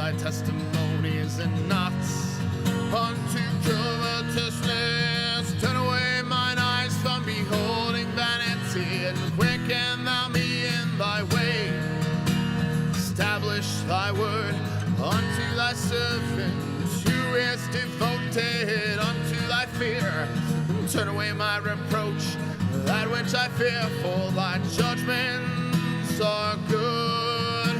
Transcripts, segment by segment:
thy testimonies and not unto covetousness. Turn away mine eyes from beholding vanity, and quicken thou me in thy way. Establish thy word unto thy servant, who is devoted unto thy fear. Turn away my reproach, that which I fear, for thy judgments are good.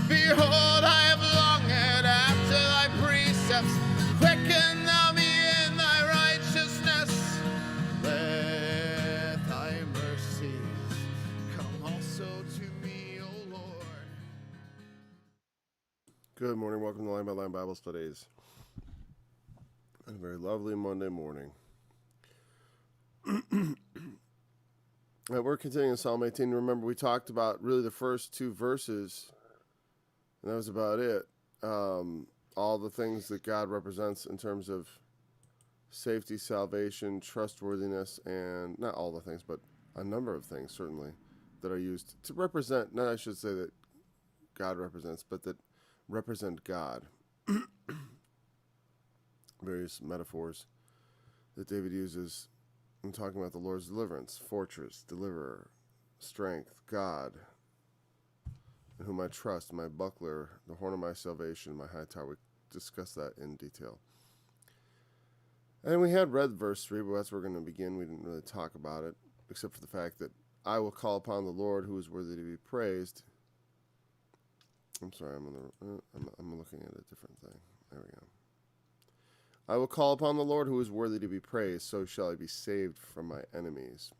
Behold, I have longed after thy precepts. Quicken thou me in thy righteousness. Let thy mercies come also to me, O Lord. Good morning. Welcome to Line by Line Bible Studies. A very lovely Monday morning. We're continuing Psalm 18. Remember, we talked about really the first two verses, and that was about it. All the things that God represents in terms of safety, salvation, trustworthiness, and not all the things, but a number of things, certainly, that are used to represent, not I should say that God represents, but that represent God. Various metaphors that David uses in talking about the Lord's deliverance: fortress, deliverer, strength, God, in whom I trust, my buckler, the horn of my salvation, my high tower. We discussed that in detail. And we had read verse 3, but that's where we're going to begin. We didn't really talk about it, except for the fact that I will call upon the Lord who is worthy to be praised. I'm sorry, I'm looking at a different thing. There we go. I will call upon the Lord who is worthy to be praised, so shall I be saved from my enemies,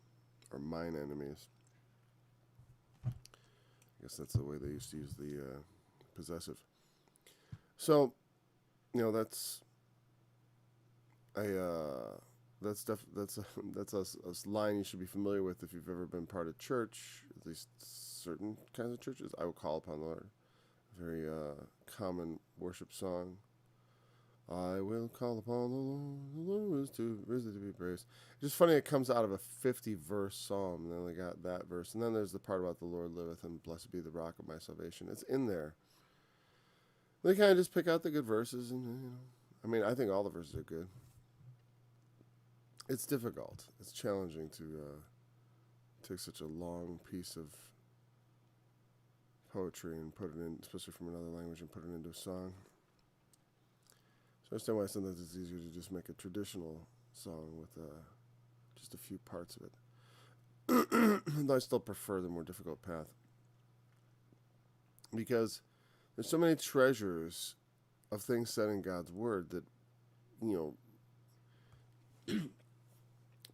or mine enemies. I guess that's the way they used to use the possessive. So, you know, that's a line you should be familiar with if you've ever been part of church, at least certain kinds of churches. I will call upon the Lord. Very common worship song. I will call upon the Lord is risen to be praised. It's just funny, it comes out of a 50-verse psalm, and then they got that verse. And then there's the part about the Lord liveth, and blessed be the rock of my salvation. It's in there. They kind of just pick out the good verses, and, you know, I mean, I think all the verses are good. It's difficult. It's challenging to take such a long piece of poetry and put it in, especially from another language, and put it into a song. So I understand why sometimes it's easier to just make a traditional song with just a few parts of it. Though I still prefer the more difficult path, because there's so many treasures of things said in God's Word that, you know,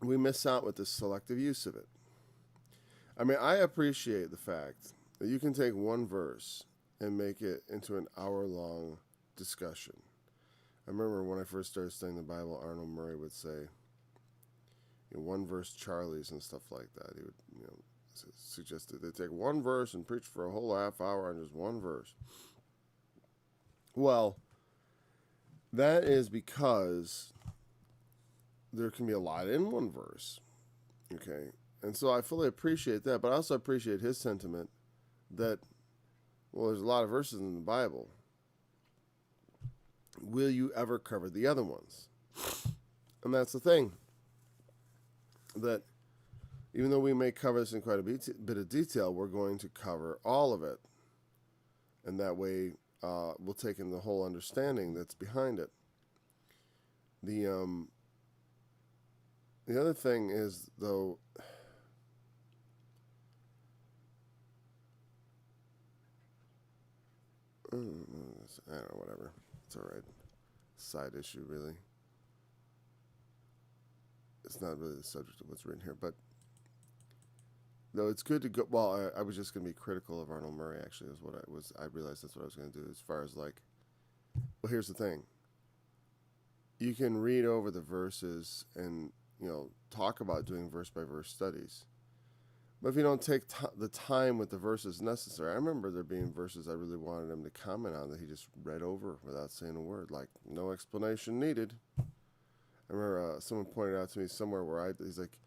we miss out with the selective use of it. I mean, I appreciate the fact that you can take one verse and make it into an hour-long discussion. I remember when I first started studying the Bible, Arnold Murray would say, you know, one verse Charlies and stuff like that. He would, you know, suggest that they take one verse and preach for a whole half hour on just one verse. Well, that is because there can be a lot in one verse, okay? And so I fully appreciate that, but I also appreciate his sentiment that, well, there's a lot of verses in the Bible. Will you ever cover the other ones? And that's the thing, that even though we may cover this in quite a bit of detail, we're going to cover all of it. And that way we'll take in the whole understanding that's behind it. The other thing is, though, I don't know, whatever. It's all right. Side issue, really. It's not really the subject of what's written here, but though it's good to go. Well, I was just going to be critical of Arnold Murray. Actually, is what I was. I realized that's what I was going to do. As far as like, well, here's the thing. You can read over the verses and, you know, talk about doing verse by verse studies. But if you don't take the time with the verses necessary, I remember there being verses I really wanted him to comment on that he just read over without saying a word, like no explanation needed. I remember someone pointed out to me somewhere where he's like,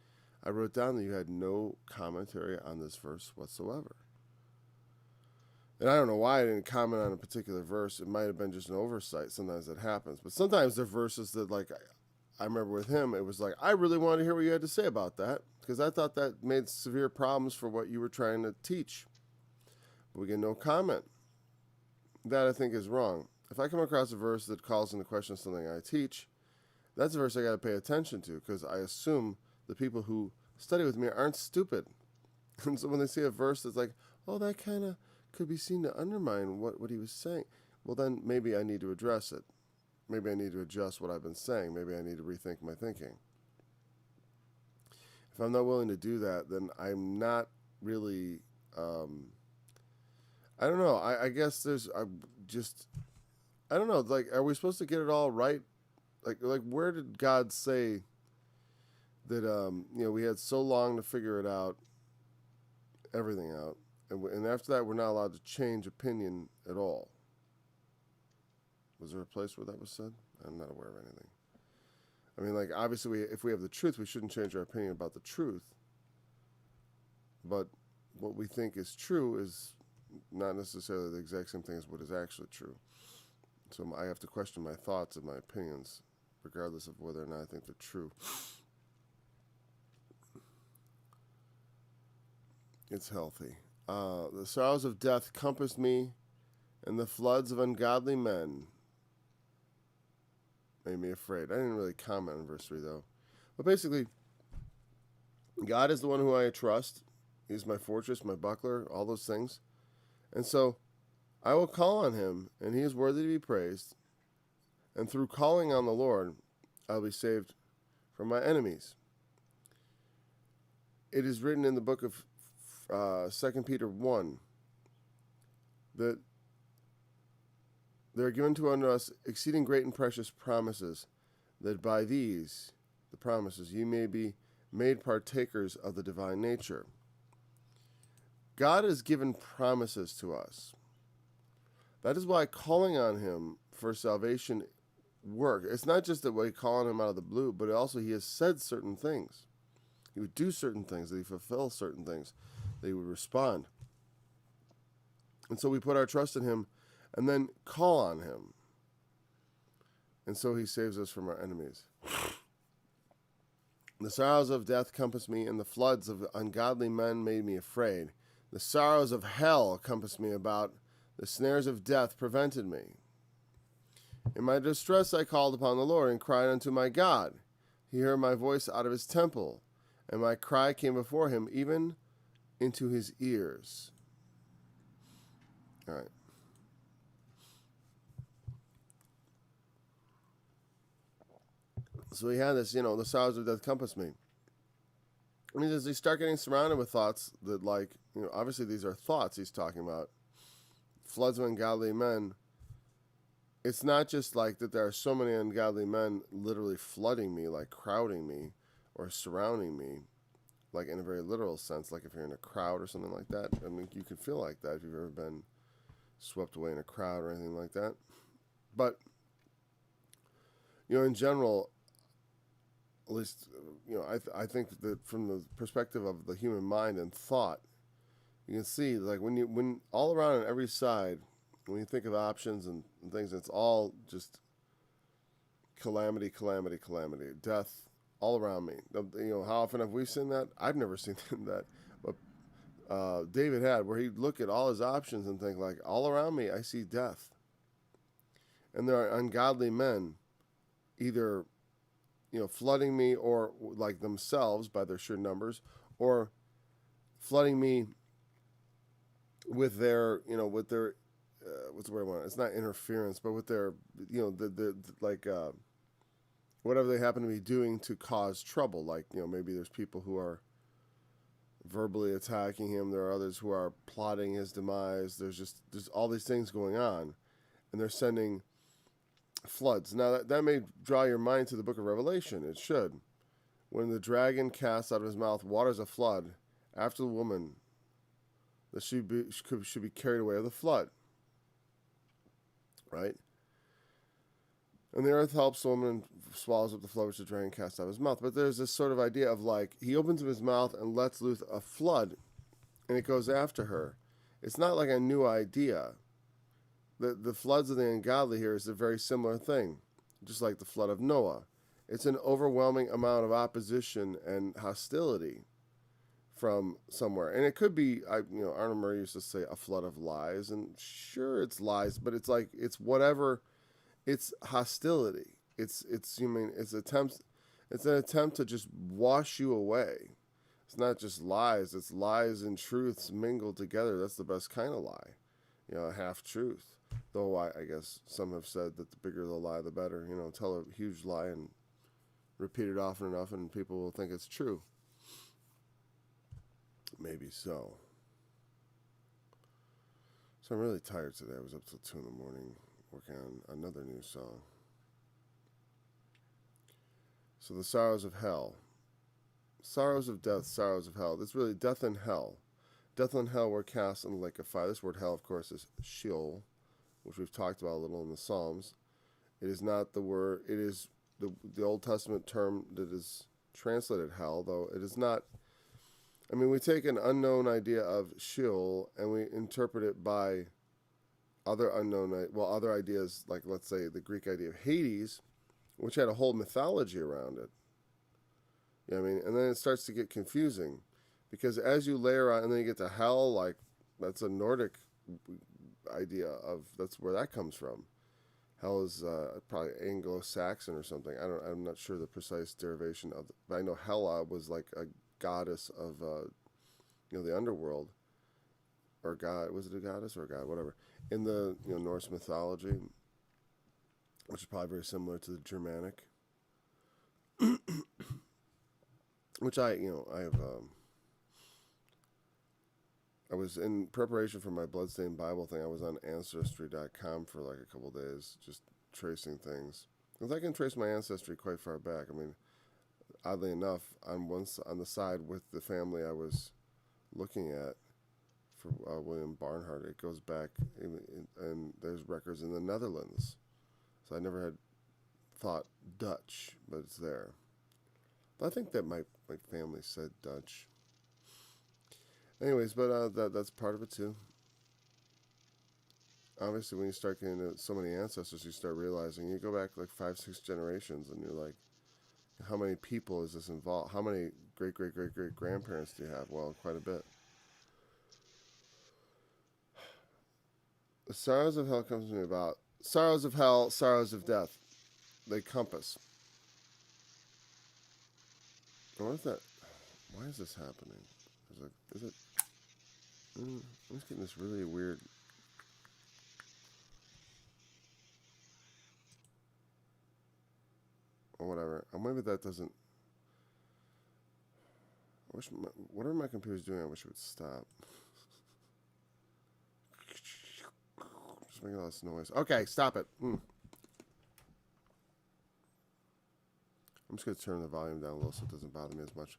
I wrote down that you had no commentary on this verse whatsoever. And I don't know why I didn't comment on a particular verse. It might have been just an oversight. Sometimes that happens. But sometimes there are verses that, like, I remember with him, it was like, I really wanted to hear what you had to say about that, because I thought that made severe problems for what you were trying to teach. But we get no comment. That, I think, is wrong. If I come across a verse that calls into question something I teach, that's a verse I got to pay attention to, because I assume the people who study with me aren't stupid. And so when they see a verse that's like, oh, that kind of could be seen to undermine what he was saying, well, then maybe I need to address it. Maybe I need to adjust what I've been saying. Maybe I need to rethink my thinking. If I'm not willing to do that, then I'm not really, I don't know. I guess there's, I don't know. Like, are we supposed to get it all right? Like where did God say that, we had so long to figure it out, everything out, and after that, we're not allowed to change opinion at all? Was there a place where that was said? I'm not aware of anything. I mean, like, obviously, if we have the truth, we shouldn't change our opinion about the truth. But what we think is true is not necessarily the exact same thing as what is actually true. So I have to question my thoughts and my opinions, regardless of whether or not I think they're true. It's healthy. The sorrows of death compassed me, and the floods of ungodly men made me afraid. I didn't really comment on verse 3, though. But basically, God is the one who I trust. He's my fortress, my buckler, all those things. And so I will call on him, and he is worthy to be praised. And through calling on the Lord, I'll be saved from my enemies. It is written in the book of 2 Peter 1 that there are given to unto us exceeding great and precious promises, that by these, the promises, ye may be made partakers of the divine nature. God has given promises to us. That is why calling on him for salvation works. It's not just that we call on him out of the blue, but also he has said certain things. He would do certain things, that he fulfill certain things, that he would respond. And so we put our trust in him and then call on him. And so he saves us from our enemies. The sorrows of death compassed me, and the floods of ungodly men made me afraid. The sorrows of hell compassed me about. The snares of death prevented me. In my distress I called upon the Lord and cried unto my God. He heard my voice out of his temple, and my cry came before him, even into his ears. All right. So he had this, the sorrows of death compass me. I mean, as you start getting surrounded with thoughts that, like, obviously these are thoughts he's talking about. Floods of ungodly men. It's not just like that there are so many ungodly men literally flooding me, like crowding me or surrounding me, like in a very literal sense, like if you're in a crowd or something like that. I mean, you can feel like that if you've ever been swept away in a crowd or anything like that. But, in general, at least, I think that from the perspective of the human mind and thought, you can see, like, when all around on every side, when you think of options and things, it's all just calamity, calamity, calamity, death all around me. How often have we seen that? I've never seen that, but David had, where he'd look at all his options and think, like, all around me, I see death. And there are ungodly men, either flooding me, or like themselves by their sheer numbers, or flooding me with their, what's the word I want? It's not interference, but with their, whatever they happen to be doing to cause trouble. Like, maybe there's people who are verbally attacking him. There are others who are plotting his demise. There's all these things going on, and they're sending floods. Now, that may draw your mind to the book of Revelation. It should. When the dragon casts out of his mouth waters of flood after the woman, that should be carried away of the flood. Right? And the earth helps the woman and swallows up the flood which the dragon casts out of his mouth. But there's this sort of idea of, like, he opens up his mouth and lets loose a flood, and it goes after her. It's not like a new idea. The floods of the ungodly here is a very similar thing, just like the flood of Noah. It's an overwhelming amount of opposition and hostility from somewhere. And it could be, Arnold Murray used to say a flood of lies. And sure, it's lies, but it's like, it's whatever, it's hostility. It's an attempt to just wash you away. It's not just lies, it's lies and truths mingled together. That's the best kind of lie. A half-truth. Though I guess some have said that the bigger the lie, the better. Tell a huge lie and repeat it often enough and people will think it's true. Maybe so. So I'm really tired today. I was up till 2 in the morning working on another new song. So the sorrows of hell. Sorrows of death, sorrows of hell. It's really death and hell. Death and hell were cast in the lake of fire. This word hell, of course, is Sheol, which we've talked about a little in the Psalms. It is not the word, it is the Old Testament term that is translated hell, though it is not. We take an unknown idea of Sheol and we interpret it by other ideas, like let's say the Greek idea of Hades, which had a whole mythology around it. And then it starts to get confusing because as you layer on, and then you get to hell, like that's a Nordic idea of, that's where that comes from. Hell is probably Anglo-Saxon or something. I'm not sure the precise derivation of it, but I know Hela was like a goddess of the underworld, or god. Was it a goddess or a god? Whatever. In the Norse mythology, which is probably very similar to the Germanic. Which I was in preparation for my Bloodstained Bible thing. I was on Ancestry.com for like a couple days, just tracing things. Because I can trace my ancestry quite far back. Oddly enough, on the side with the family I was looking at for William Barnhart, it goes back, and there's records in the Netherlands. So I never had thought Dutch, but it's there. But I think that my family said Dutch. Anyways, but that's part of it too. Obviously, when you start getting into so many ancestors, you start realizing, you go back like 5-6 generations, and you're like, how many people is this involved? How many great-great-great-great-grandparents do you have? Well, quite a bit. The sorrows of hell comes to me about. Sorrows of hell, sorrows of death. They compass. What is that? Why is this happening? Is it? I'm just getting this really weird. Or whatever. Or maybe that doesn't. Whatever my computer's doing, I wish it would stop. Just making all this noise. Okay, stop it. I'm just going to turn the volume down a little so it doesn't bother me as much.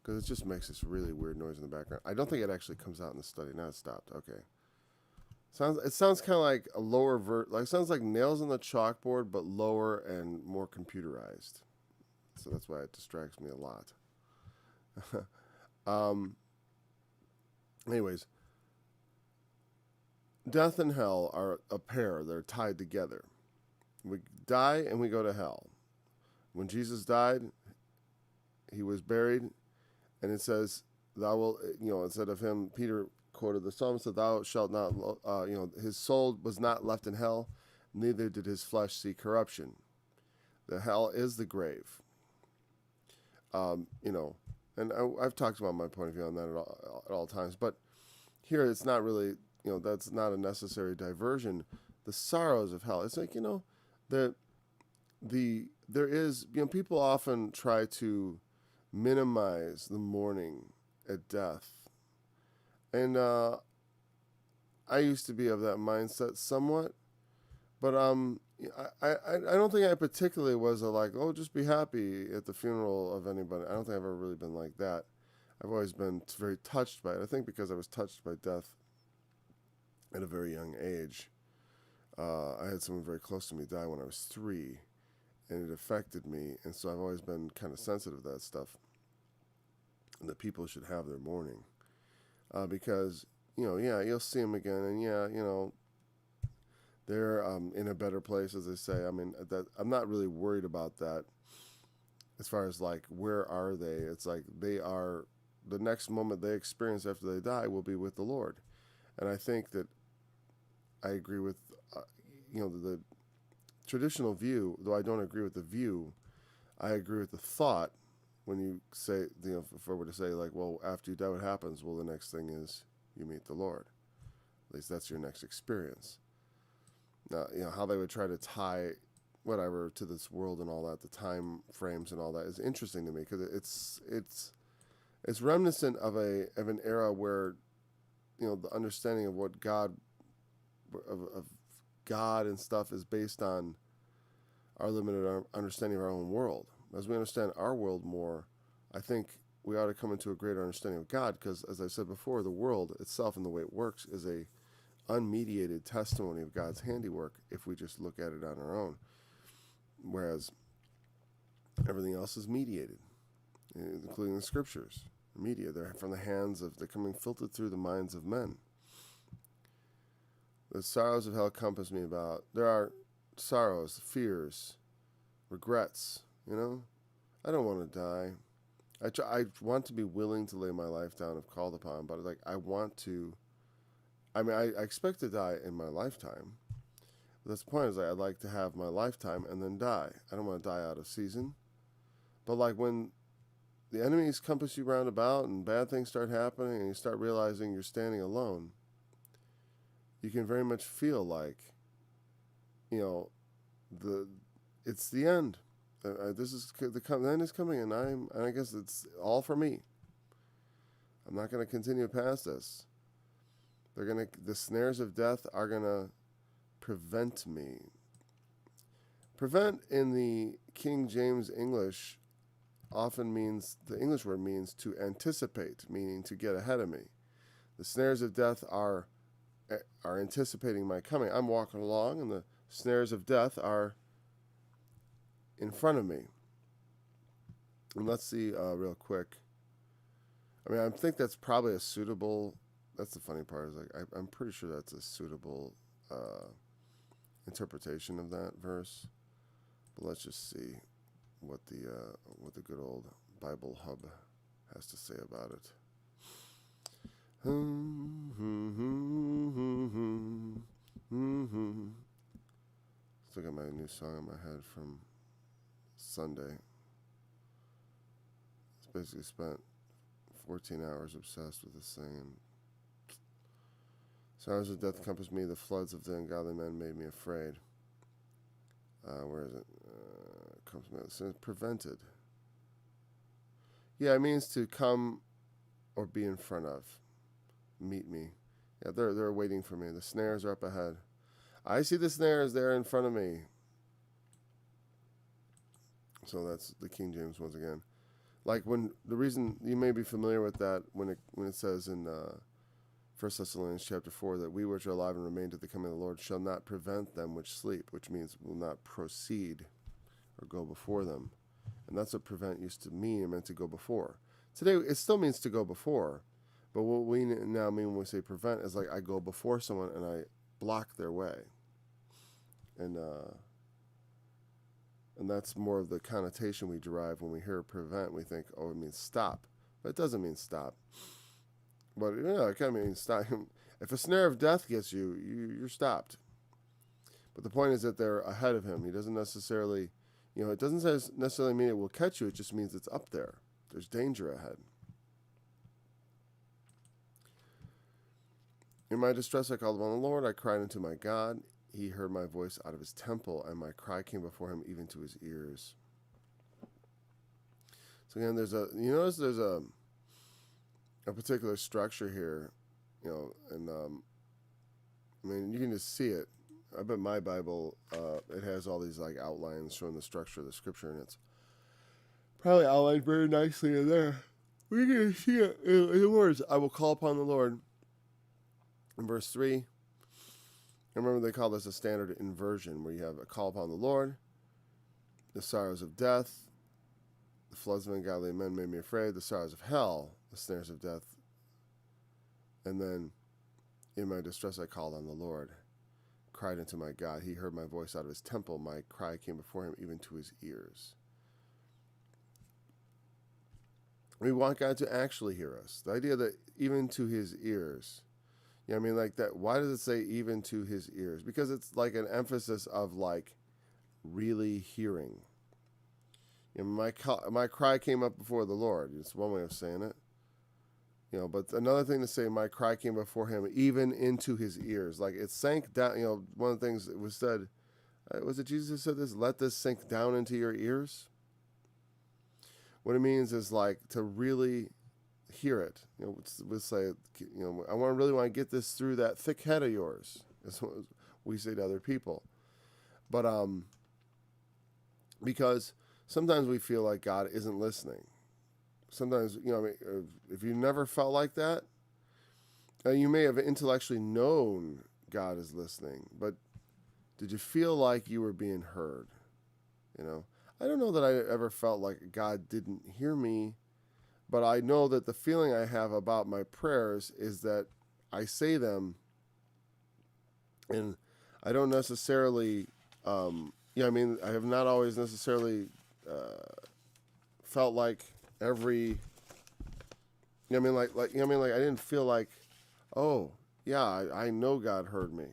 Because it just makes this really weird noise in the background. I don't think it actually comes out in the study. Now it stopped. Okay. It sounds kind of like a lower it sounds like nails on the chalkboard, but lower and more computerized. So that's why it distracts me a lot. Anyways, death and hell are a pair. They're tied together. We die and we go to hell. When Jesus died, he was buried, and it says, "Thou will," instead of him, Peter quoted the psalm, said, "Thou shalt not," his soul was not left in hell, neither did his flesh see corruption. The hell is the grave. And I've talked about my point of view on that at all times, but here it's not really, that's not a necessary diversion. The sorrows of hell. It's like, there is, people often try to minimize the mourning at death. And I used to be of that mindset somewhat, but I don't think I particularly was just be happy at the funeral of anybody. I don't think I've ever really been like that. I've always been very touched by it. I think because I was touched by death at a very young age. I had someone very close to me die when I was 3, and it affected me, and so I've always been kind of sensitive to that stuff, and that people should have their mourning. Because, yeah, you'll see them again, and yeah, they're in a better place, as they say. I mean, that I'm not really worried about that. As far as like, where are they? It's like they are. The next moment they experience after they die will be with the Lord, and I think that I agree with, the traditional view. Though I don't agree with the view, I agree with the thought. When you say, if I were to say like, well, after you die, what happens? Well, the next thing is you meet the Lord. At least that's your next experience. Now, how they would try to tie whatever to this world and all that, the time frames and all that is interesting to me, because it's reminiscent of an era where the understanding of what of God and stuff is based on our limited understanding of our own world. As we understand our world more, I think we ought to come into a greater understanding of God, because, as I said before, the world itself and the way it works is a unmediated testimony of God's handiwork if we just look at it on our own, whereas everything else is mediated, including the scriptures. Media, they're from the hands of, they're coming filtered through the minds of men. The sorrows of hell compass me about. There are sorrows, fears, regrets. I don't want to die. I want to be willing to lay my life down if called upon, but like I expect to die in my lifetime. But that's the point, is like I'd like to have my lifetime and then die. I don't want to die out of season. But like when the enemies compass you round about and bad things start happening and you start realizing you're standing alone, you can very much feel like, it's the end. This is the end is coming, and I guess it's all for me. I'm not going to continue past this. The snares of death are gonna prevent me. Prevent in the King James English often means, the English word means to anticipate, meaning to get ahead of me. The snares of death are anticipating my coming. I'm walking along, and the snares of death are in front of me. And let's see real quick. I think that's probably a suitable. That's the funny part, is like I'm pretty sure that's a suitable interpretation of that verse. But let's just see what the good old Bible Hub has to say about it. Still got my new song in my head from Sunday. It's basically spent 14 hours obsessed with this thing. And sorrows of death compassed me. The floods of the ungodly men made me afraid. Where is it? It's prevented. Yeah, it means to come or be in front of. Meet me. Yeah, they're waiting for me. The snares are up ahead. I see the snares there in front of me. So that's the King James once again. Like when the reason you may be familiar with that when it says in 1 Thessalonians chapter 4 that we which are alive and remain to the coming of the Lord shall not prevent them which sleep, which means will not proceed or go before them. And that's what prevent used to mean. It meant to go before. Today it still means to go before, but what we now mean when we say prevent is like I go before someone and I block their way. And that's more of the connotation we derive when we hear prevent. We think, oh, it means stop. But it doesn't mean stop. But it kind of means stop. If a snare of death gets you, you're stopped. But the point is that they're ahead of him. He doesn't necessarily, it doesn't necessarily mean it will catch you. It just means it's up there. There's danger ahead. In my distress I called upon the Lord. I cried unto my God. He heard my voice out of his temple, and my cry came before him even to his ears. So again, you notice there's a particular structure here, and you can just see it. I bet my Bible, it has all these like outlines showing the structure of the scripture, and it's probably outlined very nicely in there. We're going to see it in the words, I will call upon the Lord. In verse 3, remember they call this a standard inversion, where you have a call upon the Lord, the sorrows of death, the floods of ungodly men made me afraid, the sorrows of hell, the snares of death, and then In my distress I called on the Lord, cried unto my God. He heard my voice out of his temple. My cry came before him, even to his ears. We want God to actually hear us. The idea that even to his ears. You know what I mean? Like that. Why does it say even to his ears? Because it's like an emphasis of like really hearing. You know, my cry came up before the Lord. It's one way of saying it. You know, but another thing to say, my cry came before him, even into his ears. Like it sank down. You know, one of the things that was said, was it Jesus who said this? Let this sink down into your ears. What it means is like to really hear it. You know, we'll say, you know, I really want to get this through that thick head of yours. That's what we say to other people. But because sometimes we feel like God isn't listening. Sometimes, you know, if you never felt like that, you may have intellectually known God is listening, but did you feel like you were being heard? You know, I don't know that I ever felt like God didn't hear me, but I know that the feeling I have about my prayers is that I say them, and I don't necessarily, I mean, I have not always necessarily felt like every, I didn't feel like, oh, yeah, I know God heard me.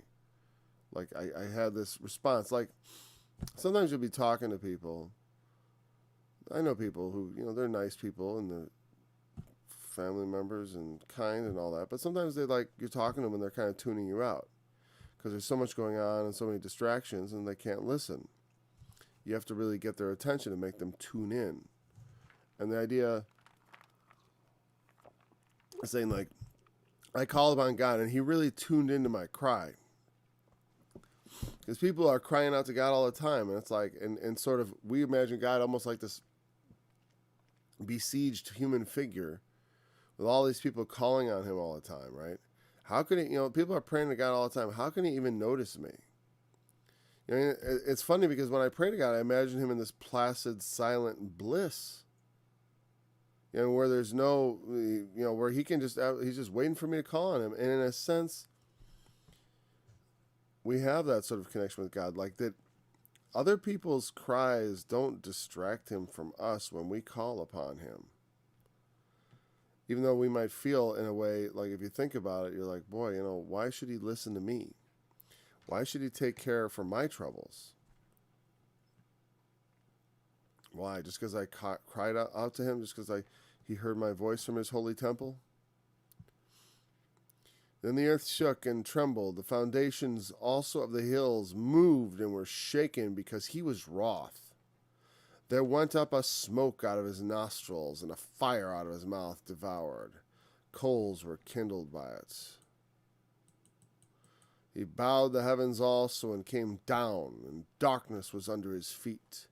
Like, I had this response. Like, sometimes you'll be talking to people. I know people who, you know, they're nice people and they're family members and kind and all that. But sometimes they like, you're talking to them and they're kind of tuning you out because there's so much going on and so many distractions and they can't listen. You have to really get their attention and make them tune in. And the idea is saying, like, I called upon God and he really tuned into my cry. Because people are crying out to God all the time. And it's like, and sort of, we imagine God almost like this besieged human figure with all these people calling on him all the time, right? How can he, you know, people are praying to God all the time. How can he even notice me? You know, it's funny because when I pray to God, I imagine him in this placid, silent bliss. You know, where there's no, you know, where he can just, he's just waiting for me to call on him. And in a sense, we have that sort of connection with God, like that other people's cries don't distract him from us when we call upon him. Even though we might feel in a way, like if you think about it, you're like, boy, you know, why should he listen to me? Why should he take care for my troubles? Why? Just because I cried out to him? Just because he heard my voice from his holy temple? Then the earth shook and trembled. The foundations also of the hills moved and were shaken because he was wroth. There went up a smoke out of his nostrils, and a fire out of his mouth devoured. Coals were kindled by it. He bowed the heavens also and came down, and darkness was under his feet.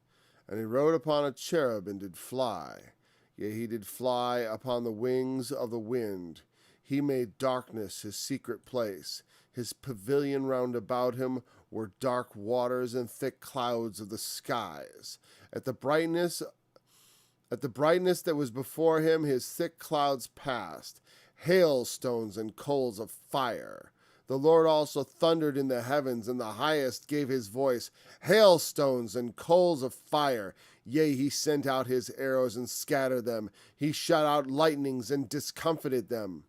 And he rode upon a cherub and did fly. Yea, he did fly upon the wings of the wind. He made darkness his secret place. His pavilion round about him were dark waters and thick clouds of the skies. At the brightness that was before him, his thick clouds passed, hailstones and coals of fire. The Lord also thundered in the heavens, and the highest gave his voice, hailstones and coals of fire. Yea, he sent out his arrows and scattered them. He shot out lightnings and discomfited them.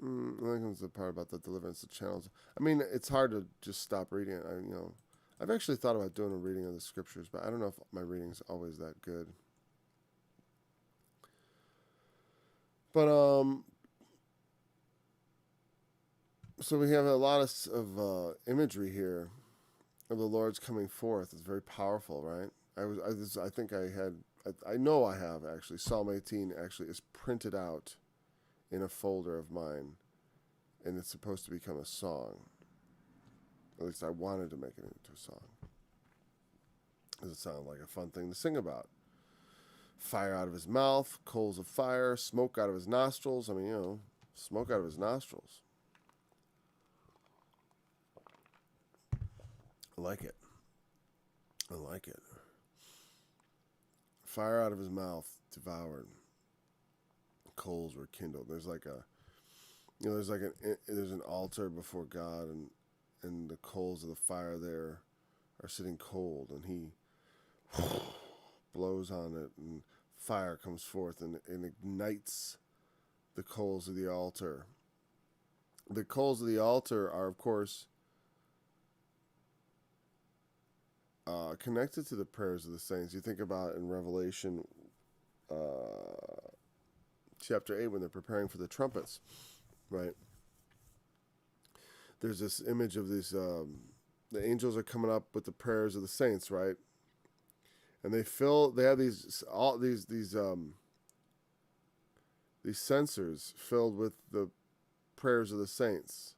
I think it's the part about the deliverance of channels. I mean, it's hard to just stop reading it. I've actually thought about doing a reading of the scriptures, but I don't know if my reading's always that good. But so we have a lot of imagery here of the Lord's coming forth. It's very powerful, right? I know I have actually. Psalm 18 actually is printed out in a folder of mine, and it's supposed to become a song. At least I wanted to make it into a song. Because it sounded like a fun thing to sing about. Fire out of his mouth, coals of fire, smoke out of his nostrils. I mean, you know, smoke out of his nostrils. I like it. I like it. Fire out of his mouth devoured. Coals were kindled. There's like a, there's an altar before God, and the coals of the fire there are sitting cold, and he blows on it, and fire comes forth and ignites the coals of the altar. The coals of the altar are, of course, connected to the prayers of the saints. You think about in Revelation chapter 8 when they're preparing for the trumpets, right? There's this image of these, the angels are coming up with the prayers of the saints, right? And they have these censers filled with the prayers of the saints,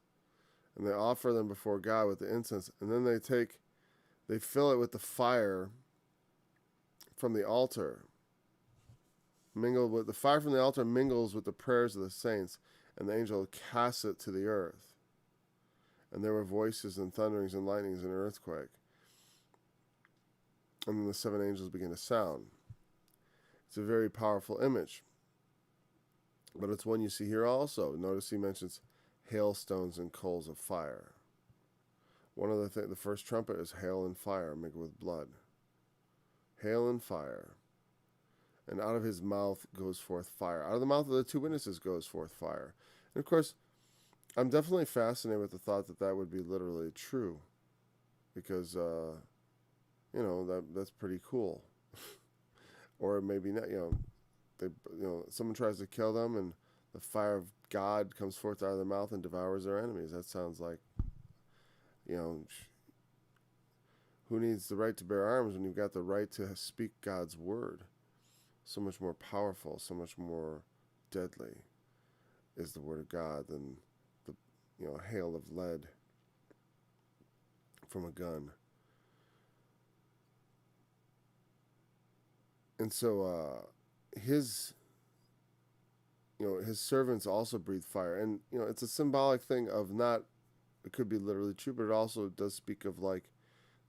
and they offer them before God with the incense, and then they fill it with the fire from the altar. The fire from the altar mingles with the prayers of the saints, and the angel casts it to the earth. And there were voices and thunderings and lightnings and an earthquake. And then the 7 angels begin to sound. It's a very powerful image. But it's one you see here also. Notice he mentions hailstones and coals of fire. One of the first trumpet is hail and fire mingled with blood. Hail and fire. And out of his mouth goes forth fire. Out of the mouth of the 2 witnesses goes forth fire. And of course, I'm definitely fascinated with the thought that would be literally true. Because, that's pretty cool. Or maybe not, someone tries to kill them and the fire of God comes forth out of their mouth and devours their enemies. That sounds like, who needs the right to bear arms when you've got the right to speak God's word? So much more powerful, so much more deadly is the word of God than the hail of lead from a gun. And so his servants also breathe fire. And, it's a symbolic thing of it could be literally true, but it also does speak of like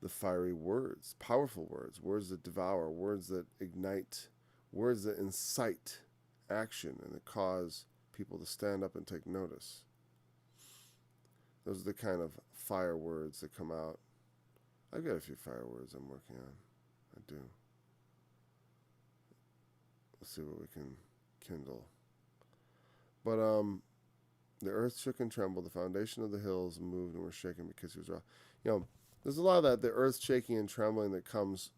the fiery words, powerful words, words that devour, words that ignite, words that incite action and that cause people to stand up and take notice. Those are the kind of fire words that come out. I've got a few fire words I'm working on. I do. Let's see what we can kindle. But the earth shook and trembled. The foundation of the hills moved and were shaken because he was wroth. There's a lot of that, the earth shaking and trembling that comes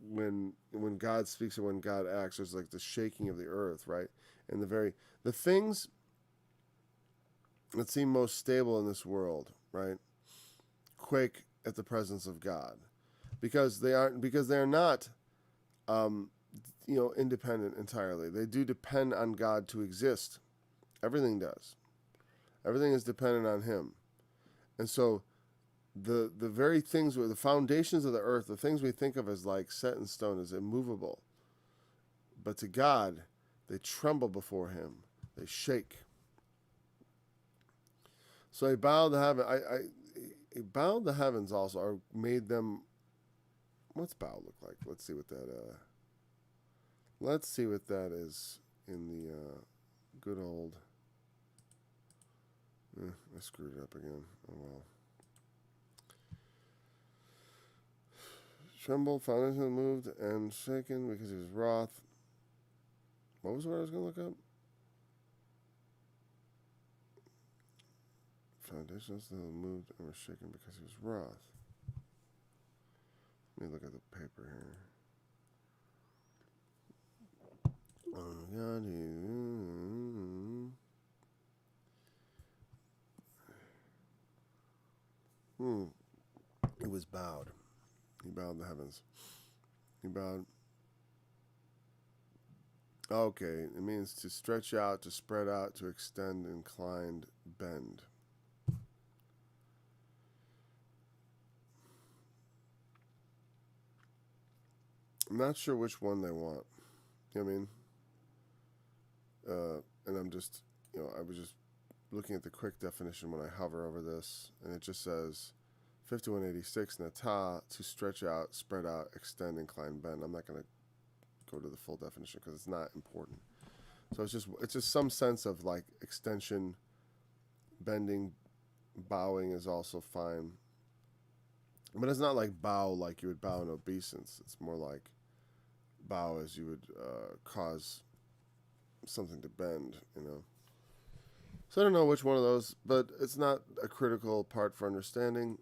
when God speaks or when God acts. There's like the shaking of the earth, right? And the things that seem most stable in this world, right, quake at the presence of God, because they are not independent entirely. They do depend on God to exist. Everything does. Everything is dependent on him. And so the very things, the foundations of the earth, the things we think of as like set in stone, is immovable. But to God, they tremble before him. They shake. So he bowed the heaven. He bowed the heavens also, or made them. What's bow look like? Let's see what that is in the good old. I screwed it up again. Oh well. Trembled, foundation moved, and shaken because he was wroth. What was the word I was going to look up? Foundations moved and were shaken because he was wroth. Let me look at the paper here. He was bowed. He bowed the heavens. He bowed. Okay, it means to stretch out, to spread out, to extend, inclined, bend. I'm not sure which one they want. You know what I mean? And I'm just, I was just looking at the quick definition when I hover over this, and it just says 5186, nata, to stretch out, spread out, extend, incline, bend. I'm not going to go to the full definition because it's not important. So it's just some sense of like extension, bending, bowing is also fine. But it's not like bow like you would bow in obeisance. It's more like bow as you would cause something to bend, you know. So I don't know which one of those, but it's not a critical part for understanding.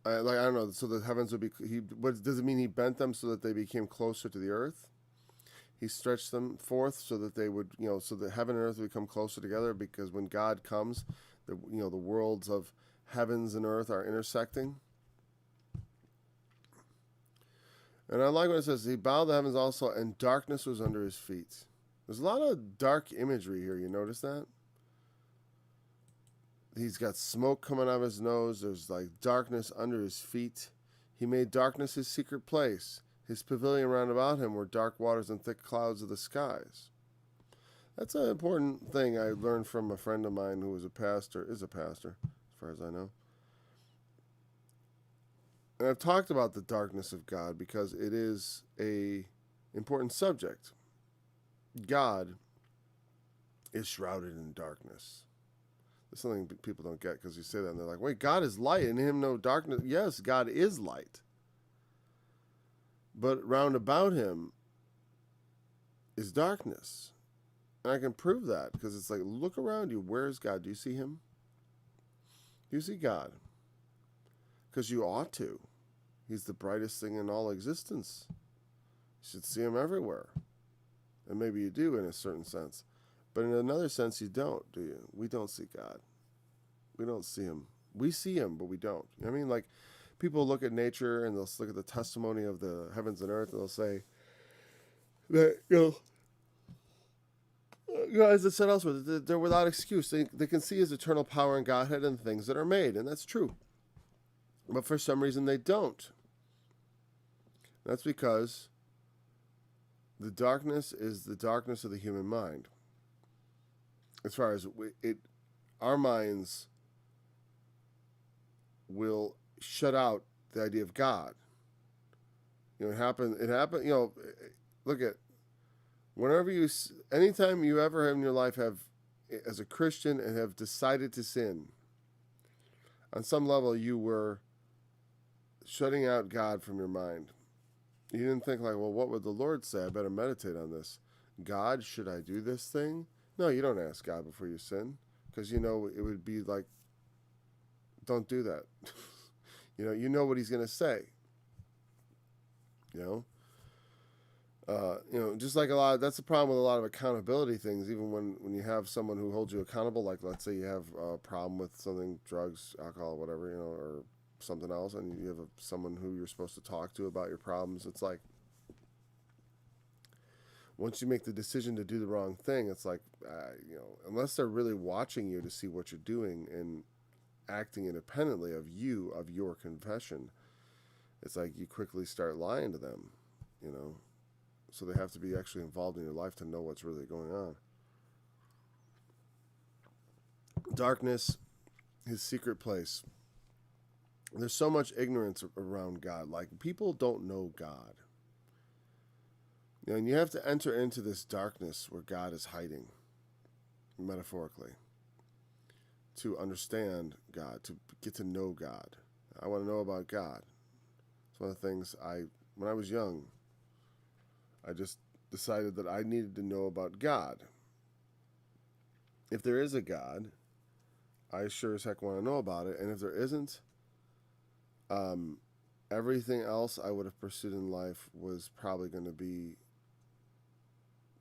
I don't know. So the heavens would be. What does it mean? He bent them so that they became closer to the earth. He stretched them forth so that they would, so that heaven and earth would come closer together. Because when God comes, the worlds of heavens and earth are intersecting. And I like what it says. He bowed the heavens also, and darkness was under his feet. There's a lot of dark imagery here. You notice that? He's got smoke coming out of his nose. There's like darkness under his feet. He made darkness his secret place. His pavilion round about him were dark waters and thick clouds of the skies. That's an important thing I learned from a friend of mine who is a pastor, as far as I know. And I've talked about the darkness of God because it is a important subject. God is shrouded in darkness. That's something people don't get because you say that and they're like, wait, God is light and in him no darkness. Yes, God is light. But round about him is darkness. And I can prove that because it's like, look around you. Where is God? Do you see him? Do you see God? Because you ought to. He's the brightest thing in all existence. You should see him everywhere. And maybe you do in a certain sense. But in another sense, you don't, do you? We don't see God. We don't see him. We see him, but we don't. You know what I mean? Like, people look at nature and they'll look at the testimony of the heavens and earth and they'll say that, as I said elsewhere, they're without excuse. They can see his eternal power and Godhead in things that are made, and that's true. But for some reason, they don't. That's because the darkness is the darkness of the human mind. As far as our minds will shut out the idea of God. It happened. Look at anytime you ever in your life have, as a Christian, and have decided to sin, on some level you were shutting out God from your mind. You didn't think like, well, what would the Lord say? I better meditate on this. God, should I do this thing? No, you don't ask God before you sin, because it would be like, don't do that. You know what he's going to say. Just like that's the problem with a lot of accountability things. Even when you have someone who holds you accountable, like let's say you have a problem with something, drugs, alcohol, whatever, or something else, and you have someone who you're supposed to talk to about your problems. It's like, once you make the decision to do the wrong thing, it's like, unless they're really watching you to see what you're doing and acting independently of your confession, it's like you quickly start lying to them, So they have to be actually involved in your life to know what's really going on. Darkness, his secret place. There's so much ignorance around God. Like, people don't know God. And you have to enter into this darkness where God is hiding, metaphorically, to understand God, to get to know God. I want to know about God. It's one of the things when I was young, I just decided that I needed to know about God. If there is a God, I sure as heck want to know about it. And if there isn't, everything else I would have pursued in life was probably going to be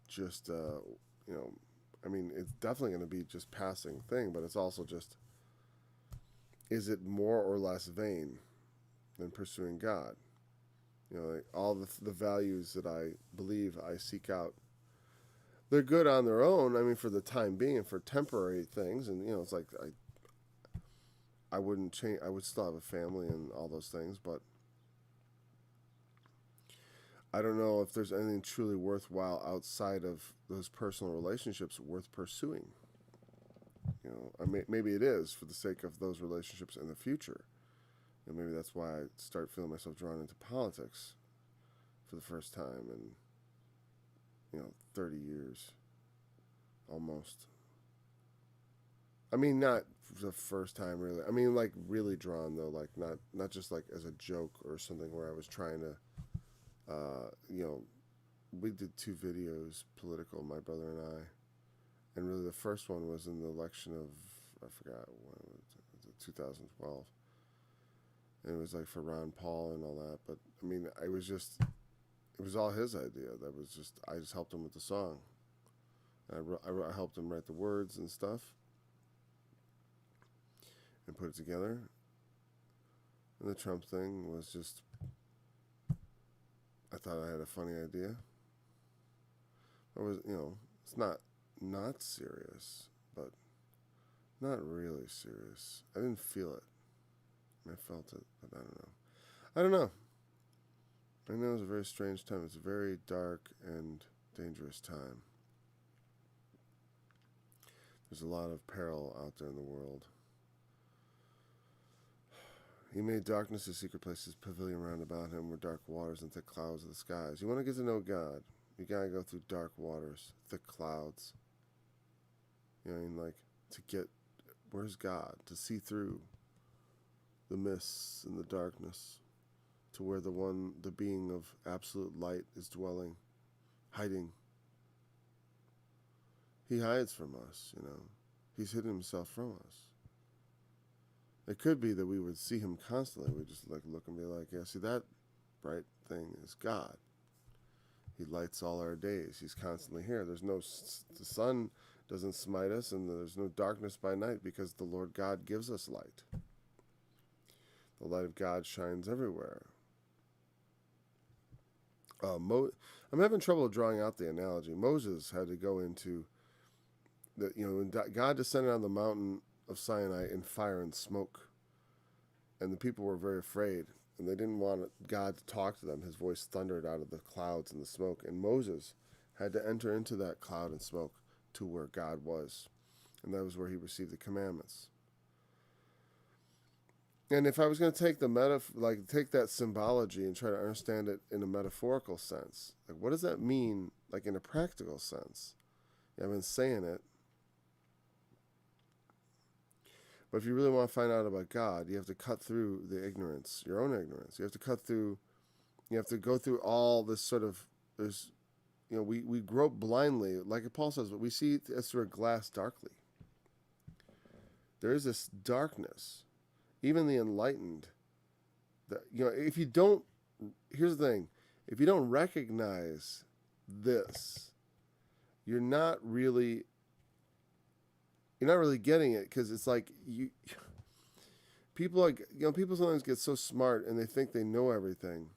just, it's definitely going to be just passing thing, but it's also just, is it more or less vain than pursuing God? Like all the values that I believe I seek out, they're good on their own. For the time being and for temporary things. And, it's like I wouldn't change. I would still have a family and all those things. But I don't know if there's anything truly worthwhile outside of those personal relationships worth pursuing. Maybe it is for the sake of those relationships in the future. And maybe that's why I start feeling myself drawn into politics for the first time in 30 years almost. I mean, not the first time really. I mean, like really drawn though, like not just like as a joke or something where I was trying to, we did 2 videos, political, my brother and I, and really the first one was in the election of, I forgot when was it 2012, and it was like for Ron Paul and all that. But I mean, it was all his idea. I just helped him with the song. I helped him write the words and stuff and put it together. And the Trump thing was just, I thought I had a funny idea. It was, it's not serious, but not really serious. I didn't feel it. I felt it, but I don't know. I know it was a very strange time. It's a very dark and dangerous time. There's a lot of peril out there in the world. He made darkness his secret place, his pavilion round about him were dark waters and thick clouds of the skies. You want to get to know God, you got to go through dark waters, thick clouds. Like to get, where's God? To see through the mists and the darkness to where the being of absolute light is dwelling, hiding. He hides from us, He's hidden himself from us. It could be that we would see him constantly. We just look and be like, yeah, see that bright thing is God. He lights all our days. He's constantly here. The sun doesn't smite us, and there's no darkness by night because the Lord God gives us light. The light of God shines everywhere. I'm having trouble drawing out the analogy. Moses had to go into when God descended on the mountain of Sinai in fire and smoke, and the people were very afraid, and they didn't want God to talk to them. His voice thundered out of the clouds and the smoke, and Moses had to enter into that cloud and smoke to where God was, and that was where he received the commandments. And if I was going to take take that symbology and try to understand it in a metaphorical sense, like what does that mean, like in a practical sense? I've been saying it. But if you really want to find out about God, you have to cut through the ignorance, your own ignorance. You have to go through all this sort of, we grope blindly. Like Paul says, but we see it as through a glass darkly. There is this darkness. Even the enlightened, if you don't, here's the thing, if you don't recognize this, you're not really getting it, because it's like people sometimes get so smart and they think they know everything,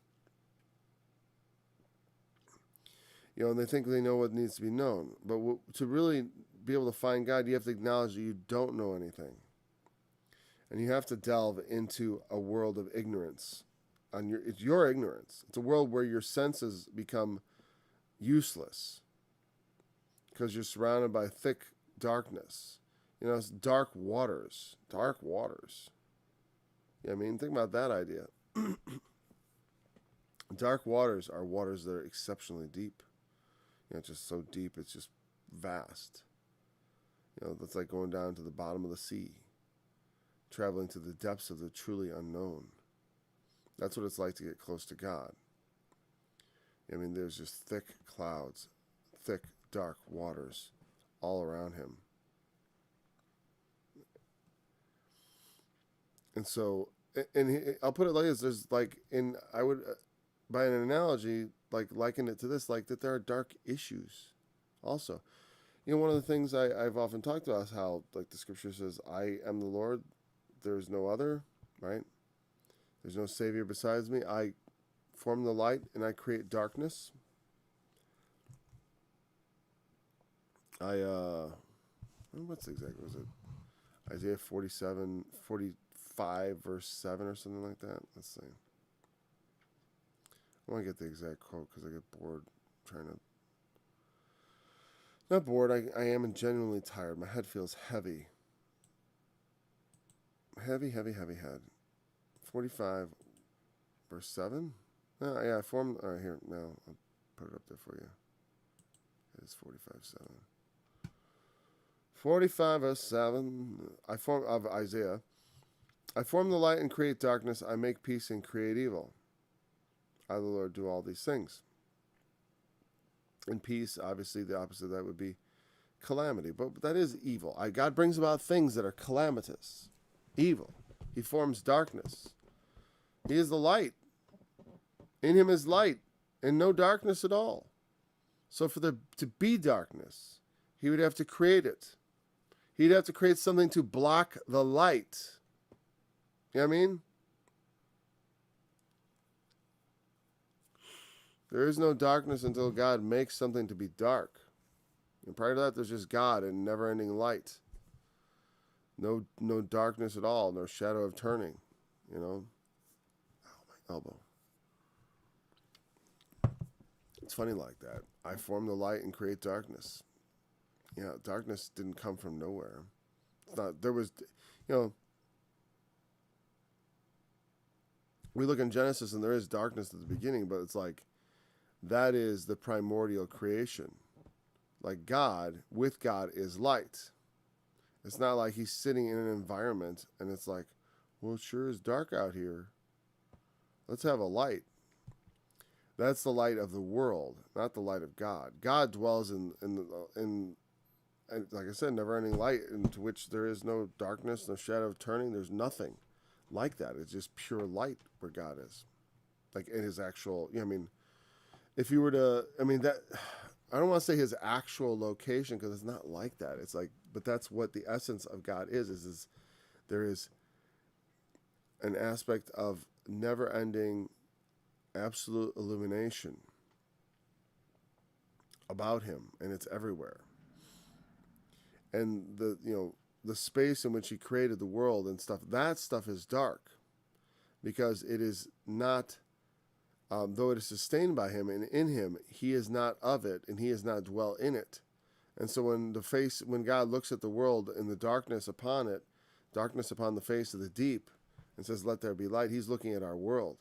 and they think they know what needs to be known. But to really be able to find God, you have to acknowledge that you don't know anything, and you have to delve into a world of ignorance. It's your ignorance. It's a world where your senses become useless because you're surrounded by thick darkness. It's dark waters. Dark waters. Think about that idea. Dark waters are waters that are exceptionally deep. It's just so deep, it's just vast. That's like going down to the bottom of the sea, traveling to the depths of the truly unknown. That's what it's like to get close to God. There's just thick clouds, thick, dark waters all around him. And so, I'll put it like this: I would, by an analogy, liken it to this, that there are dark issues, also. One of the things I've often talked about is how, the scripture says, "I am the Lord; there is no other." Right? There's no savior besides me. I form the light and I create darkness. What's exactly was it? Isaiah 45 verse 7 or something like that. Let's see. I want to get the exact quote because I get bored trying to... Not bored, I am genuinely tired. My head feels heavy. heavy head. 45, verse 7. Yeah, I formed. All right, here, now I'll put it up there for you. It's 45:7. 45 verse 7. Of Isaiah. I form the light and create darkness. I make peace and create evil. I, the Lord, do all these things. And peace, obviously, the opposite of that would be calamity. But that is evil. God brings about things that are calamitous, evil. He forms darkness. He is the light. In him is light and no darkness at all. So for there to be darkness, he would have to create it. He'd have to create something to block the light. You know what I mean? There is no darkness until God makes something to be dark. And prior to that, there's just God and never-ending light. No darkness at all. No shadow of turning. You know? Ow, my elbow. It's funny like that. I form the light and create darkness. Yeah, darkness didn't come from nowhere. It's not. There was, we look in Genesis and there is darkness at the beginning, but it's like that is the primordial creation. Like God, with God, is light. It's not like he's sitting in an environment and it's like, well, it sure is dark out here. Let's have a light. That's the light of the world, not the light of God. God dwells in like I said, never-ending light into which there is no darkness, no shadow of turning. There's nothing like that. It's just pure light where God is. Like in his actual, if you were to, that, I don't want to say his actual location because it's not like that. It's like, but that's what the essence of God is there is an aspect of never-ending absolute illumination about him, and it's everywhere. And the space in which he created the world and stuff, that stuff is dark because it is not, though it is sustained by him and in him, he is not of it and he is not dwell in it. And so when God looks at the world in the darkness upon it, darkness upon the face of the deep, and says, let there be light, he's looking at our world,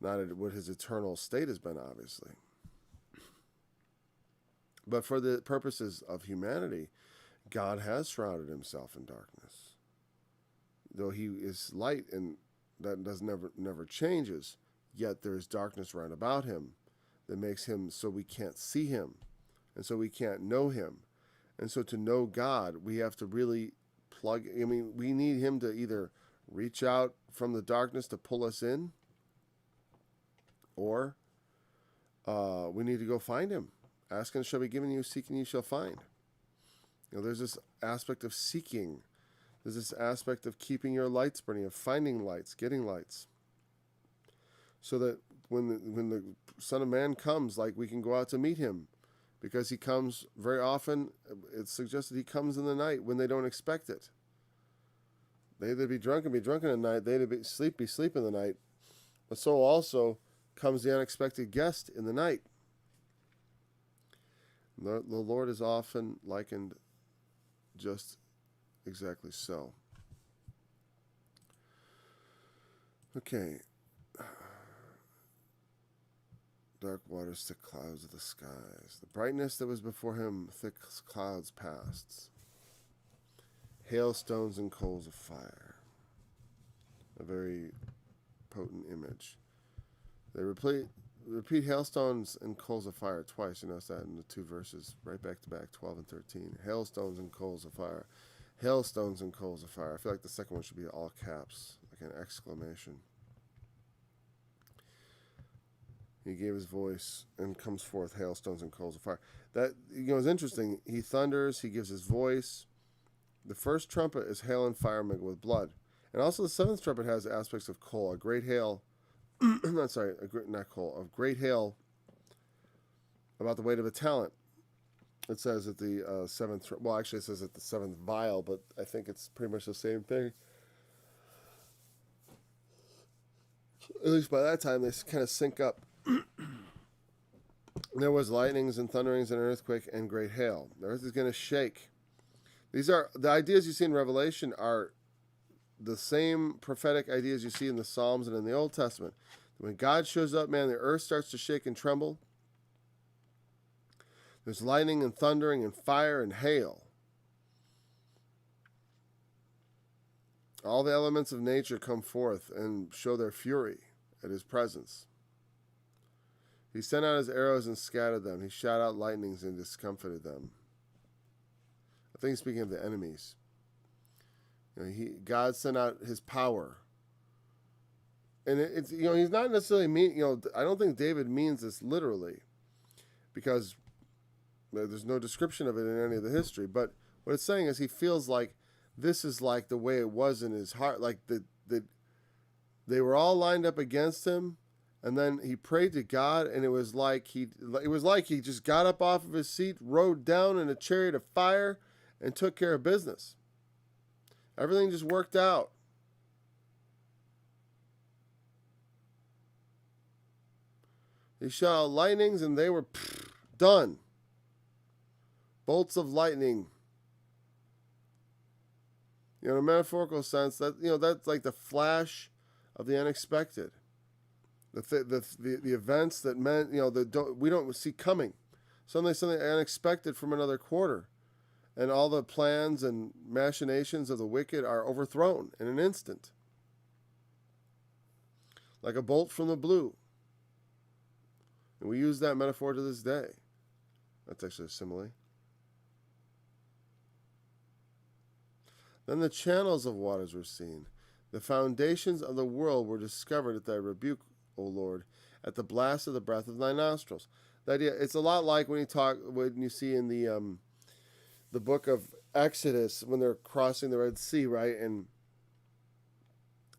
not at what his eternal state has been, obviously. But for the purposes of humanity, God has shrouded himself in darkness. Though he is light and that never changes, yet there is darkness round about him that makes him so we can't see him and so we can't know him. And so to know God, we have to really we need him to either reach out from the darkness to pull us in, or we need to go find him. Ask and it shall be given you, seek and you shall find. There's this aspect of seeking. There's this aspect of keeping your lights burning, of finding lights, getting lights. So that when the Son of Man comes, like we can go out to meet him. Because he comes very often, it's suggested he comes in the night when they don't expect it. They that be drunken in the night, they that be sleep in the night. But so also comes the unexpected guest in the night. The Lord is often likened just exactly so. Okay. Dark waters, thick clouds of the skies. The brightness that was before him, thick clouds passed. Hailstones and coals of fire. A very potent image. They repeat hailstones and coals of fire twice. You notice that in the two verses, right back to back, 12 and 13. Hailstones and coals of fire. Hailstones and coals of fire. I feel like the second one should be all caps, like an exclamation. He gave his voice and comes forth hailstones and coals of fire. That is interesting. He thunders. He gives his voice. The first trumpet is hail and fire mingled with blood, and also the seventh trumpet has aspects of coal. A great hail. A great hail about the weight of a talent. It says at the seventh. Well, actually, it says at the seventh vial, but I think it's pretty much the same thing. At least by that time, they kind of sync up. There was lightnings and thunderings and an earthquake and great hail. The earth is going to shake. These are the ideas you see in Revelation are the same prophetic ideas you see in the Psalms and in the Old Testament. When God shows up, man, the earth starts to shake and tremble. There's lightning and thundering and fire and hail. All the elements of nature come forth and show their fury at his presence. He sent out his arrows and scattered them. He shot out lightnings and discomfited them. I think speaking of the enemies. God sent out his power. And it's, he's not necessarily I don't think David means this literally, because there's no description of it in any of the history. But what it's saying is he feels like this is like the way it was in his heart, like they were all lined up against him, and then he prayed to God, and it was like he just got up off of his seat, rode down in a chariot of fire, and took care of business. Everything just worked out. He shot out lightnings, and they were done. Bolts of lightning. In a metaphorical sense, that's like the flash of the unexpected. The events that meant we don't see coming. Suddenly something unexpected from another quarter, and all the plans and machinations of the wicked are overthrown in an instant, like a bolt from the blue. And we use that metaphor to this day. That's actually a simile. Then the channels of waters were seen. The foundations of the world were discovered at thy rebuke, O Lord, at the blast of the breath of thy nostrils. The idea, it's a lot like when you see in the book of Exodus, when they're crossing the Red Sea, right? And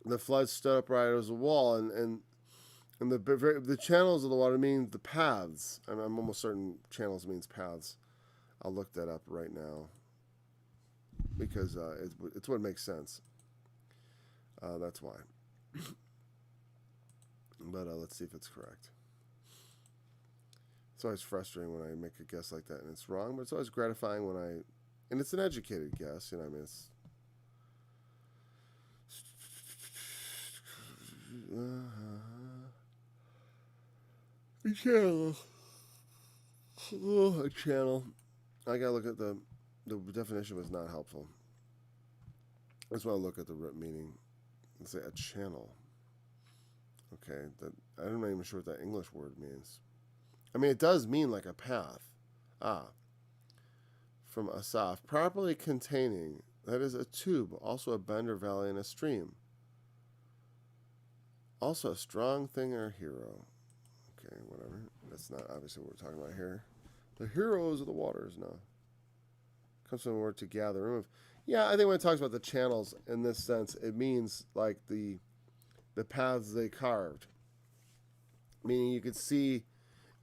the flood stood up right as a wall, and the channels of the water mean the paths. I'm almost certain channels means paths. I'll look that up right now, because it's what makes sense. That's why. But let's see if it's correct. It's always frustrating when I make a guess like that and it's wrong, but it's always gratifying and it's an educated guess, A channel. A channel. I gotta look at the definition was not helpful. I just want to look at the root meaning. Let's say a channel. Okay, I'm not even sure what that English word means. I mean, it does mean like a path. From Asaph, properly containing, that is a tube, also a bend or valley and a stream. Also a strong thing or hero. Okay, whatever. That's not obviously what we're talking about here. The heroes of the waters, no. Comes from the word to gather, remove. Yeah, I think when it talks about the channels in this sense, it means like the paths they carved. Meaning you could see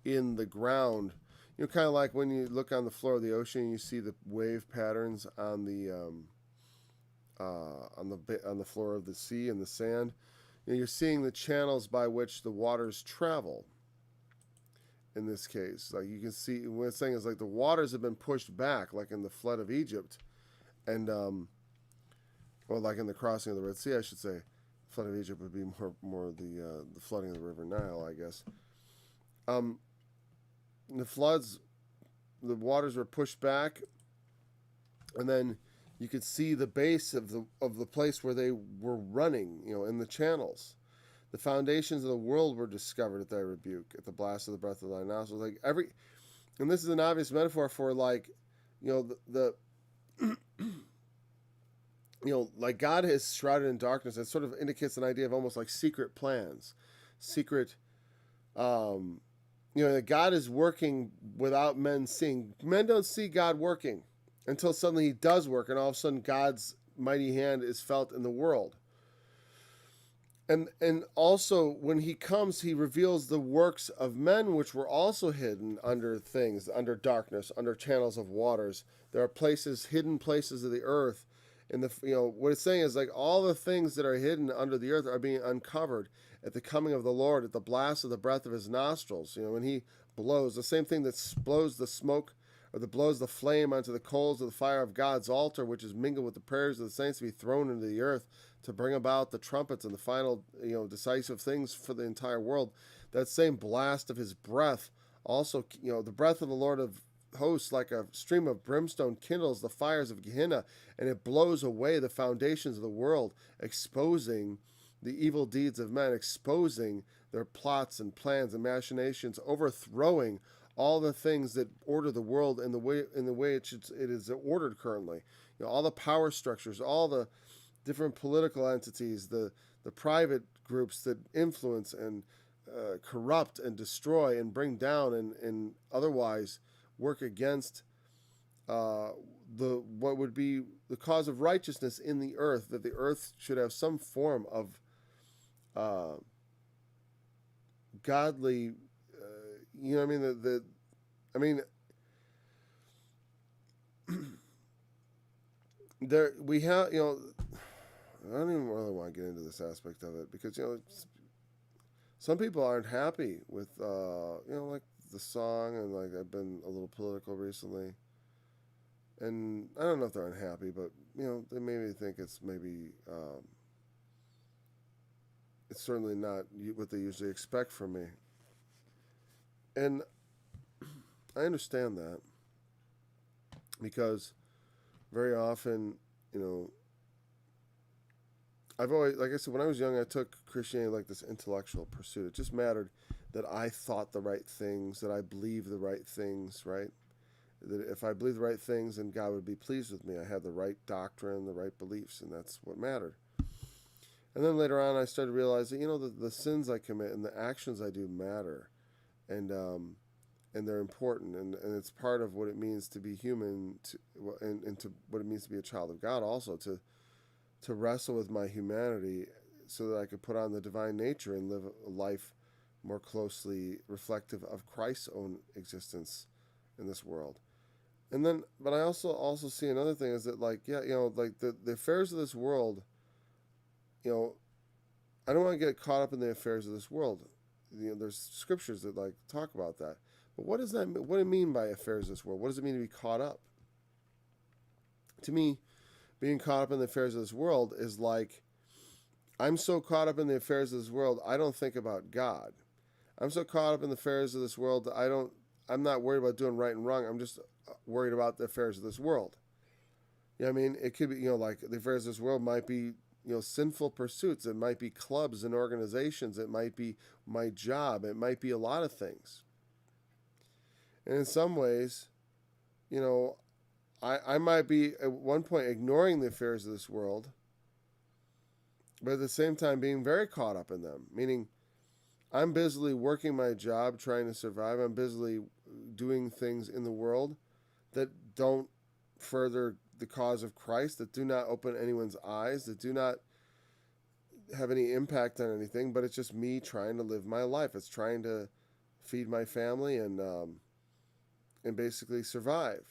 in the ground, kind of like when you look on the floor of the ocean, and you see the wave patterns on the floor of the sea and the sand. You're seeing the channels by which the waters travel. In this case, like you can see, what it's saying is like the waters have been pushed back, like in the flood of Egypt, and or like in the crossing of the Red Sea, I should say. Flood of Egypt would be more the flooding of the River Nile, I guess. The floods, the waters were pushed back, and then you could see the base of the place where they were running, in the channels. The foundations of the world were discovered at thy rebuke, at the blast of the breath of thy nostrils. And this is an obvious metaphor for like God is shrouded in darkness. It sort of indicates an idea of almost like secret plans, secret. That God is working without men seeing. Men don't see God working until suddenly he does work, and all of a sudden God's mighty hand is felt in the world. And also when he comes, he reveals the works of men which were also hidden under things, under darkness, under channels of waters. There are places, hidden places of the earth. And what it's saying is like all the things that are hidden under the earth are being uncovered at the coming of the Lord, at the blast of the breath of his nostrils. When he blows, the same thing that blows the smoke or that blows the flame onto the coals of the fire of God's altar, which is mingled with the prayers of the saints to be thrown into the earth to bring about the trumpets and the final, decisive things for the entire world. That same blast of his breath also, the breath of the Lord of hosts like a stream of brimstone kindles the fires of Gehenna, and it blows away the foundations of the world, exposing the evil deeds of men, exposing their plots and plans and machinations, overthrowing all the things that order the world in the way it is ordered currently. All the power structures, all the different political entities, the private groups that influence and corrupt and destroy and bring down and otherwise work against what would be the cause of righteousness in the earth, that the earth should have some form of godly, there we have, I don't even really want to get into this aspect of it because, some people aren't happy with, like the song, and like I've been a little political recently, and I don't know if they're unhappy, but they maybe think it's maybe it's certainly not what they usually expect from me, and I understand that because very often, I've always, like I said, when I was young, I took Christianity like this intellectual pursuit. It just mattered that I thought the right things, that I believed the right things, right? That if I believed the right things, then God would be pleased with me. I had the right doctrine, the right beliefs, and that's what mattered. And then later on, I started to realize that, the sins I commit and the actions I do matter, and they're important, and it's part of what it means to be human, and to what it means to be a child of God, also to wrestle with my humanity so that I could put on the divine nature and live a life more closely reflective of Christ's own existence in this world. And then, but I also see another thing is that, like, like the affairs of this world, I don't want to get caught up in the affairs of this world. There's scriptures that like talk about that. But what does that mean? What do you mean by affairs of this world? What does it mean to be caught up? To me, being caught up in the affairs of this world is like, I'm so caught up in the affairs of this world, I don't think about God. I'm so caught up in the affairs of this world that I'm not worried about doing right and wrong. I'm just worried about the affairs of this world. It could be, like the affairs of this world might be, sinful pursuits. It might be clubs and organizations. It might be my job. It might be a lot of things. And in some ways, I might be at one point ignoring the affairs of this world, but at the same time being very caught up in them, meaning I'm busily working my job, trying to survive. I'm busily doing things in the world that don't further the cause of Christ, that do not open anyone's eyes, that do not have any impact on anything, but it's just me trying to live my life. It's trying to feed my family and basically survive.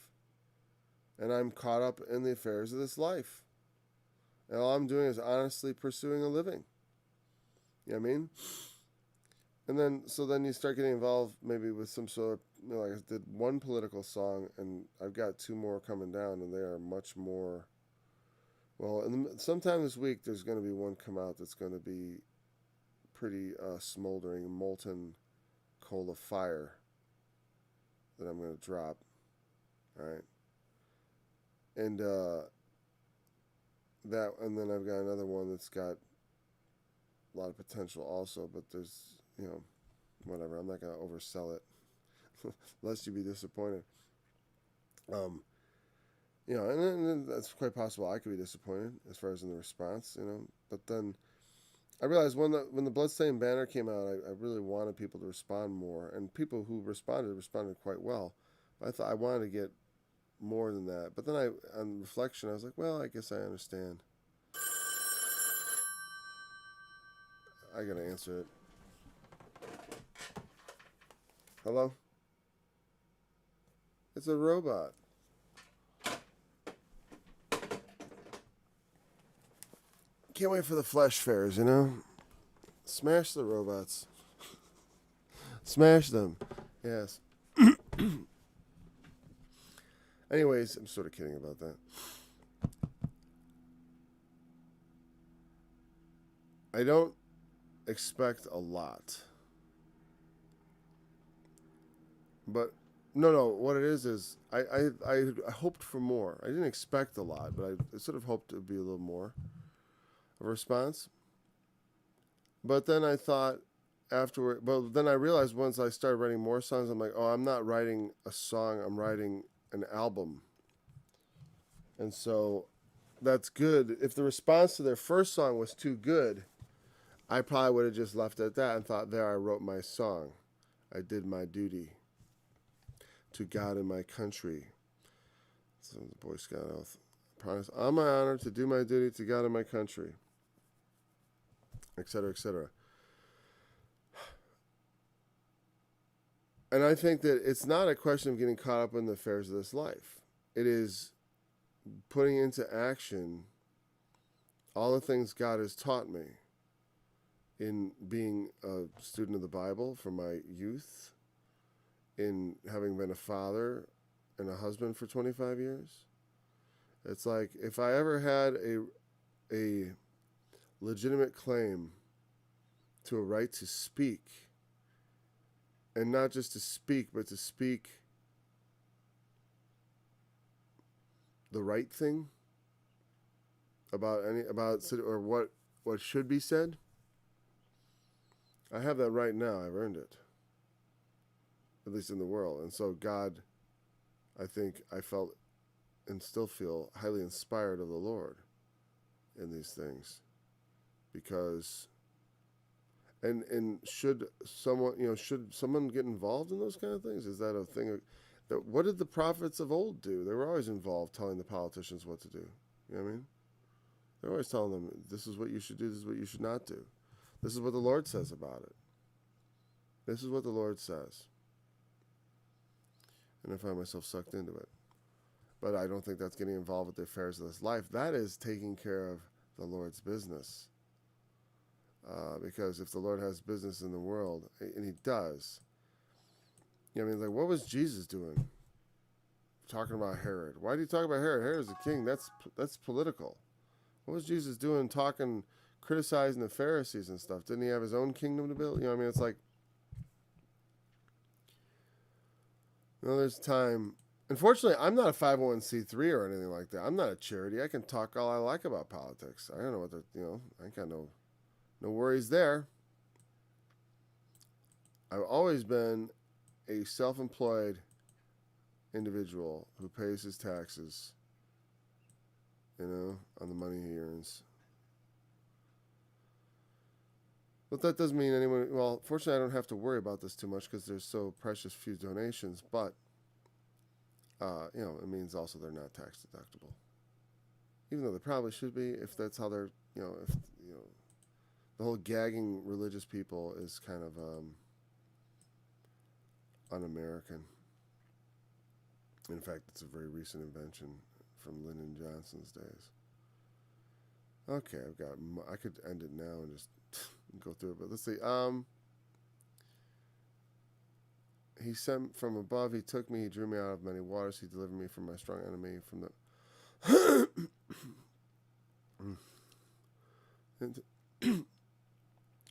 And I'm caught up in the affairs of this life. And all I'm doing is honestly pursuing a living. You know what I mean? And then you start getting involved maybe with some sort of, like I did one political song, and I've got two more coming down, and they are much more, well, sometime this week there's going to be one come out that's going to be pretty smoldering, molten coal of fire that I'm going to drop. All right. And and then I've got another one that's got a lot of potential also, but there's, whatever. I'm not going to oversell it, lest you be disappointed. And then that's quite possible I could be disappointed as far as in the response, But then I realized when the Bloodstained Banner came out, I really wanted people to respond more, and people who responded quite well. But I thought I wanted to get more than that. But then on reflection, I was like, well, I guess I understand. I gotta answer it. Hello? It's a robot. Can't wait for the flesh fairs, Smash the robots. Smash them. Yes. Anyways, I'm sort of kidding about that. I don't expect a lot. But no, what it is I hoped for more. I didn't expect a lot, but I sort of hoped it would be a little more of a response. But then I thought afterward, but then I realized once I started writing more songs, I'm like, oh, I'm not writing a song, I'm writing an album. And so that's good. If the response to their first song was too good, I probably would have just left it at that and thought, there, I wrote my song. I did my duty to God and my country. So the Boy Scout oath. Promise on my honor to do my duty to God and my country, etc., etc. And I think that it's not a question of getting caught up in the affairs of this life. It is putting into action all the things God has taught me in being a student of the Bible from my youth, in having been a father and a husband for 25 years. It's like, if I ever had a legitimate claim to a right to speak, and not just to speak, but to speak the right thing about what should be said, I have that right now. I've earned it, at least in the world. And so God, I think I felt and still feel highly inspired of the Lord in these things, because and should someone get involved in those kind of things? Is that a thing that what did the prophets of old do? They were always involved telling the politicians what to do. You know what I mean? They're always telling them, this is what you should do, this is what you should not do. This is what the Lord says about it. This is what the Lord says. And I find myself sucked into it. But I don't think that's getting involved with the affairs of this life. That is taking care of the Lord's business. Because if the Lord has business in the world, and he does, you know, I mean, like, what was Jesus doing? Talking about Herod. Why do you talk about Herod? Herod's the king. That's political. What was Jesus doing talking, criticizing the Pharisees and stuff? Didn't he have his own kingdom to build? You know what I mean? It's like, you know, there's time. Unfortunately, I'm not a 501c3 or anything like that. I'm not a charity. I can talk all I like about politics. I don't know what I ain't got no worries there. I've always been a self-employed individual who pays his taxes, on the money he earns. But that doesn't mean anyone, well, fortunately I don't have to worry about this too much because there's so precious few donations, but, it means also they're not tax deductible. Even though they probably should be, if that's how they're, the whole gagging religious people is kind of un-American. In fact, it's a very recent invention from Lyndon Johnson's days. Okay, I could end it now and just go through it, but let's see. He sent from above, he took me, he drew me out of many waters, he delivered me from my strong enemy, from the...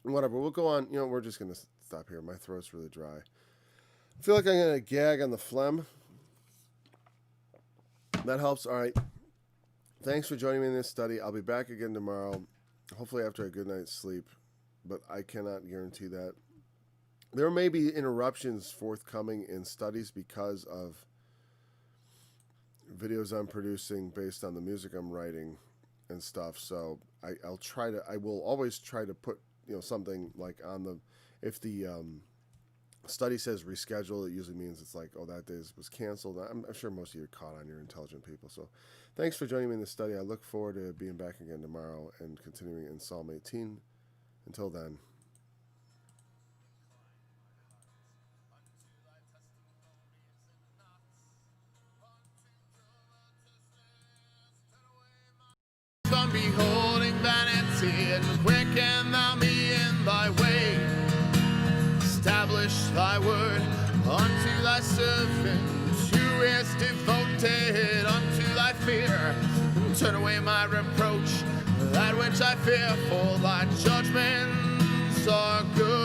Whatever, we'll go on. We're just going to stop here. My throat's really dry. I feel like I'm going to gag on the phlegm. That helps. All right. Thanks for joining me in this study. I'll be back again tomorrow, hopefully after a good night's sleep, but I cannot guarantee that. There may be interruptions forthcoming in studies because of videos I'm producing based on the music I'm writing and stuff. So I will always try to put something like on the, if the study says reschedule, it usually means it's like, oh, that day was canceled. I'm sure most of you are caught on, your intelligent people. So thanks for joining me in this study. I look forward to being back again tomorrow and continuing in Psalm 18. Until then. From beholding vanity, and quicken thou me in thy way. Establish thy word unto thy servant, who is devoted submitted unto thy fear. Turn away my reproach, that which I fear, for thy judgments are good.